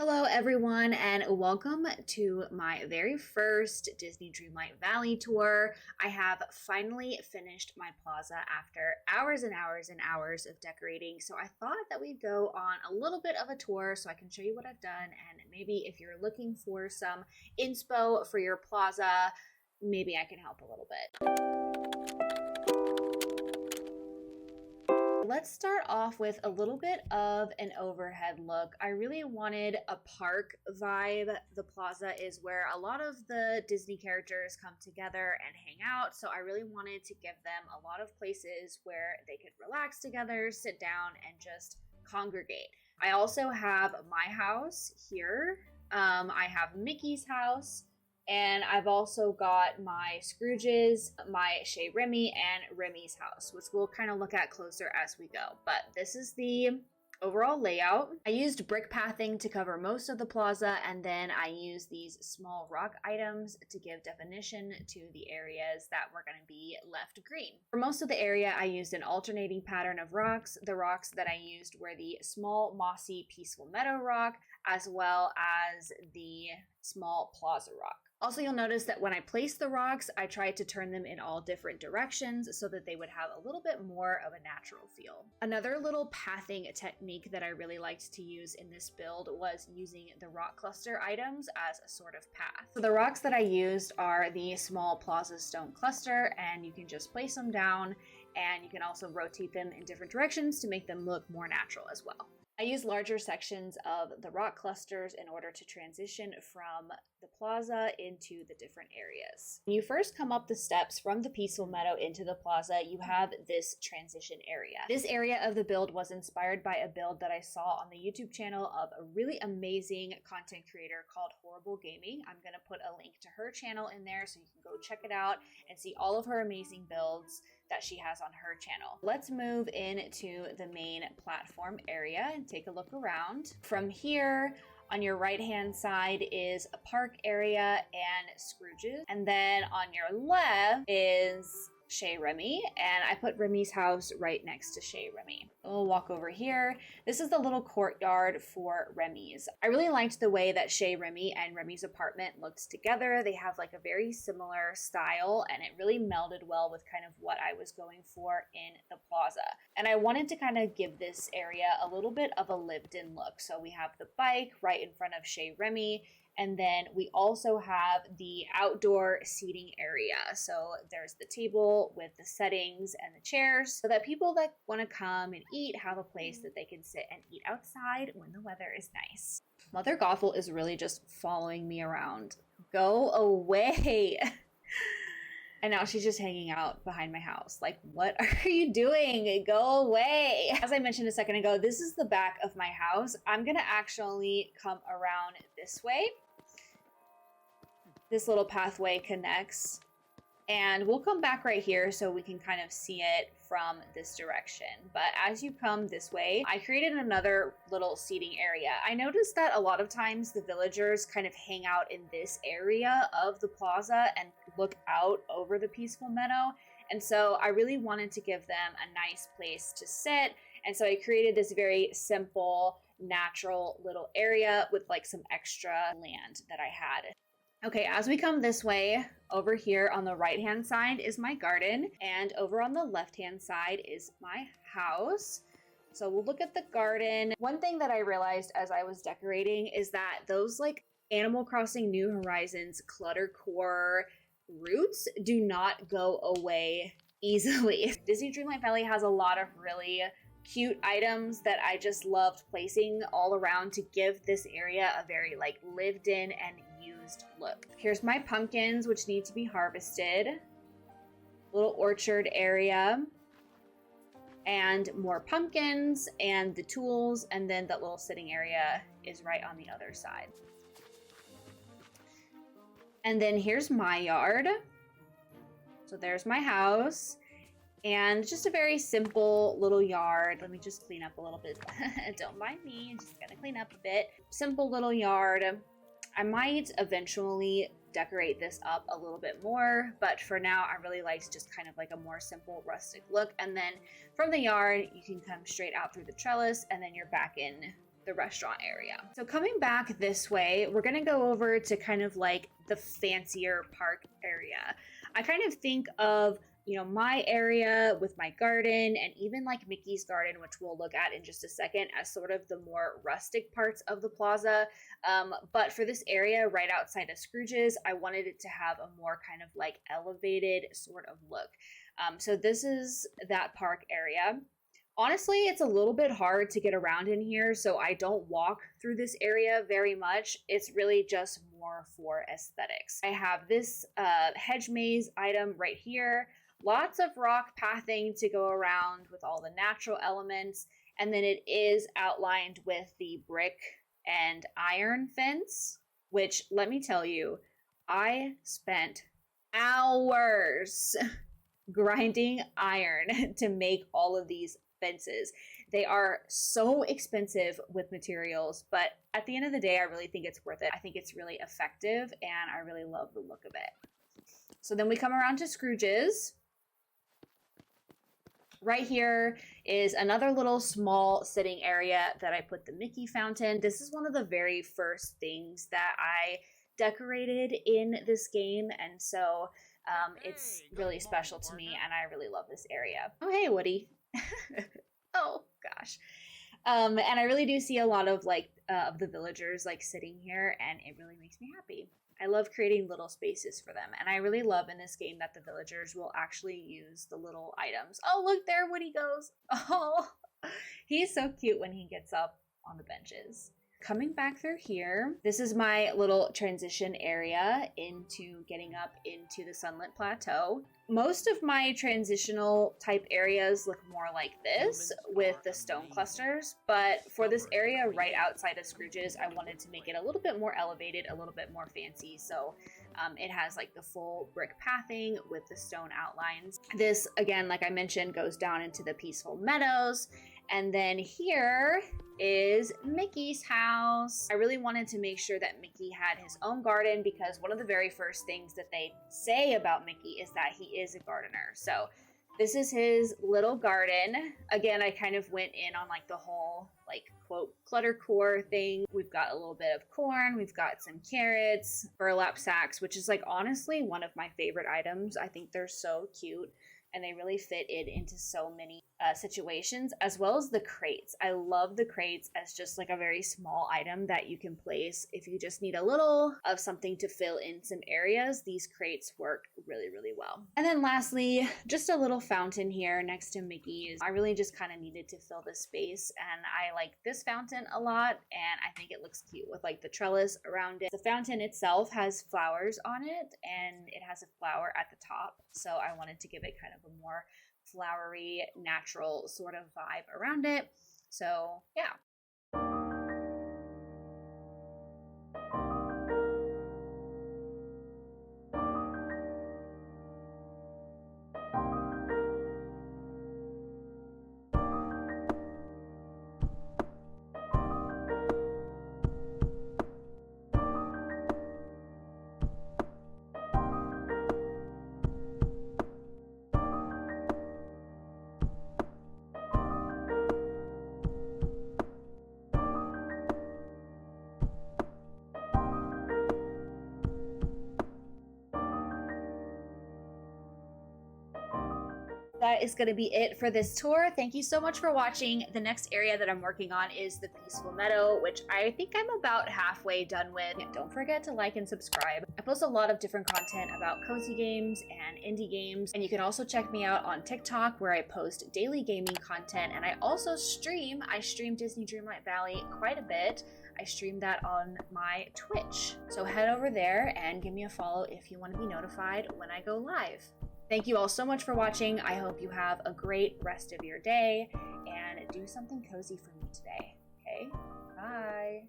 Hello everyone and welcome to my very first Disney Dreamlight Valley tour. I have finally finished my plaza after hours and hours and hours of decorating, so I thought that we'd go on a little bit of a tour so I can show you what I've done, and maybe if you're looking for some inspo for your plaza, maybe I can help a little bit. Let's start off with a little bit of an overhead look. I really wanted a park vibe. The plaza is where a lot of the Disney characters come together and hang out, so I really wanted to give them a lot of places where they could relax together, sit down, and just congregate. I also have my house here. I have Mickey's house. And I've also got my Scrooge's, my Chez Remy, and Remy's house, which we'll kind of look at closer as we go. But this is the overall layout. I used brick pathing to cover most of the plaza, and then I used these small rock items to give definition to the areas that were going to be left green. For most of the area, I used an alternating pattern of rocks. The rocks that I used were the small, mossy, peaceful meadow rock, as well as the small plaza rock. Also, you'll notice that when I placed the rocks, I tried to turn them in all different directions so that they would have a little bit more of a natural feel. Another little pathing technique that I really liked to use in this build was using the rock cluster items as a sort of path. So the rocks that I used are the small plaza stone cluster, and you can just place them down, and you can also rotate them in different directions to make them look more natural as well. I use larger sections of the rock clusters in order to transition from the plaza into the different areas. When you first come up the steps from the peaceful meadow into the plaza, you have this transition area. This area of the build was inspired by a build that I saw on the YouTube channel of a really amazing content creator called Horrible Gaming. I'm going to put a link to her channel in there so you can go check it out and see all of her amazing builds that she has on her channel. Let's move into the main platform area and take a look around. From here, on your right hand side is a park area and Scrooge's, and then on your left is Chez Remy, and I put Remy's house right next to Chez Remy. We'll walk over here. This is the little courtyard for Remy's. I really liked the way that Chez Remy and Remy's apartment looked together. They have like a very similar style, and it really melded well with kind of what I was going for in the plaza. And I wanted to kind of give this area a little bit of a lived-in look. So we have the bike right in front of Chez Remy, and then we also have the outdoor seating area. So there's the table with the settings and the chairs so that people that want to come and eat have a place that they can sit and eat outside when the weather is nice. Mother Gothel is really just following me around. Go away. And now she's just hanging out behind my house. Like, what are you doing? Go away. As I mentioned a second ago, this is the back of my house. I'm gonna actually come around this way. This little pathway connects, and we'll come back right here so we can kind of see it from this direction. But as you come this way, I created another little seating area. I noticed that a lot of times the villagers kind of hang out in this area of the plaza and look out over the peaceful meadow. And so I really wanted to give them a nice place to sit. And so I created this very simple, natural little area with like some extra land that I had. Okay, as we come this way, over here on the right-hand side is my garden, and over on the left-hand side is my house. So we'll look at the garden. One thing that I realized as I was decorating is that those like Animal Crossing New Horizons cottagecore roots do not go away easily. Disney Dreamlight Valley has a lot of really cute items that I just loved placing all around to give this area a very like lived in and used look. Here's my pumpkins, which need to be harvested. Little orchard area. And more pumpkins and the tools, and then that little sitting area is right on the other side. And then here's my yard. So there's my house. And just a very simple little yard. Let me just clean up a little bit. Don't mind me, I'm just gonna clean up a bit. Simple little yard. I might eventually decorate this up a little bit more, but for now I really liked just kind of like a more simple rustic look. And then from the yard you can come straight out through the trellis, and then you're back in the restaurant area. So coming back this way, we're gonna go over to kind of like the fancier park area. I kind of think of, you know, my area with my garden and even like Mickey's garden, which we'll look at in just a second, as sort of the more rustic parts of the plaza. But for this area right outside of Scrooge's, I wanted it to have a more kind of like elevated sort of look. So this is that park area. Honestly, it's a little bit hard to get around in here, so I don't walk through this area very much. It's really just more for aesthetics. I have this hedge maze item right here. Lots of rock pathing to go around with all the natural elements, and then it is outlined with the brick and iron fence, which, let me tell you, I spent hours grinding iron to make all of these fences. They are so expensive with materials, but at the end of the day, I really think it's worth it. I think it's really effective, and I really love the look of it. So then we come around to Scrooge's. Right here is another little small sitting area that I put the Mickey fountain. This is one of the very first things that I decorated in this game, and so it's really special to me, and I really love this area. Oh, hey, Woody. Oh, gosh. And I really do see a lot of like of the villagers like sitting here, and it really makes me happy. I love creating little spaces for them, and I really love in this game that the villagers will actually use the little items. Oh, look, there Woody goes. Oh, he's so cute when he gets up on the benches. Coming back through here, this is my little transition area into getting up into the Sunlit Plateau. Most of my transitional type areas look more like this with the stone clusters, but for this area right outside of Scrooge's, I wanted to make it a little bit more elevated, a little bit more fancy. So it has like the full brick pathing with the stone outlines. This, again, like I mentioned, goes down into the peaceful meadows. And then here is Mickey's house. I really wanted to make sure that Mickey had his own garden, because one of the very first things that they say about Mickey is that he is a gardener. So this is his little garden. Again, I kind of went in on like the whole like quote cluttercore thing. We've got a little bit of corn, we've got some carrots, burlap sacks, which is like honestly one of my favorite items. I think they're so cute, and they really fit it into so many situations, as well as the crates. I love the crates as just like a very small item that you can place if you just need a little of something to fill in some areas. These crates work really, really well. And then lastly, just a little fountain here next to Mickey's. I really just kind of needed to fill this space, and I like this fountain a lot, and I think it looks cute with like the trellis around it. The fountain itself has flowers on it, and it has a flower at the top, so I wanted to give it kind of a more flowery, natural sort of vibe around it. So yeah. That is going to be it for this tour. Thank you so much for watching. The next area that I'm working on is the Peaceful Meadow, which I think I'm about halfway done with. Don't forget to like and subscribe. I post a lot of different content about cozy games and indie games, and you can also check me out on TikTok, where I post daily gaming content, and I also stream. I stream Disney Dreamlight Valley quite a bit. I stream that on my Twitch. So head over there and give me a follow if you want to be notified when I go live. Thank you all so much for watching. I hope you have a great rest of your day, and do something cozy for me today, okay? Bye.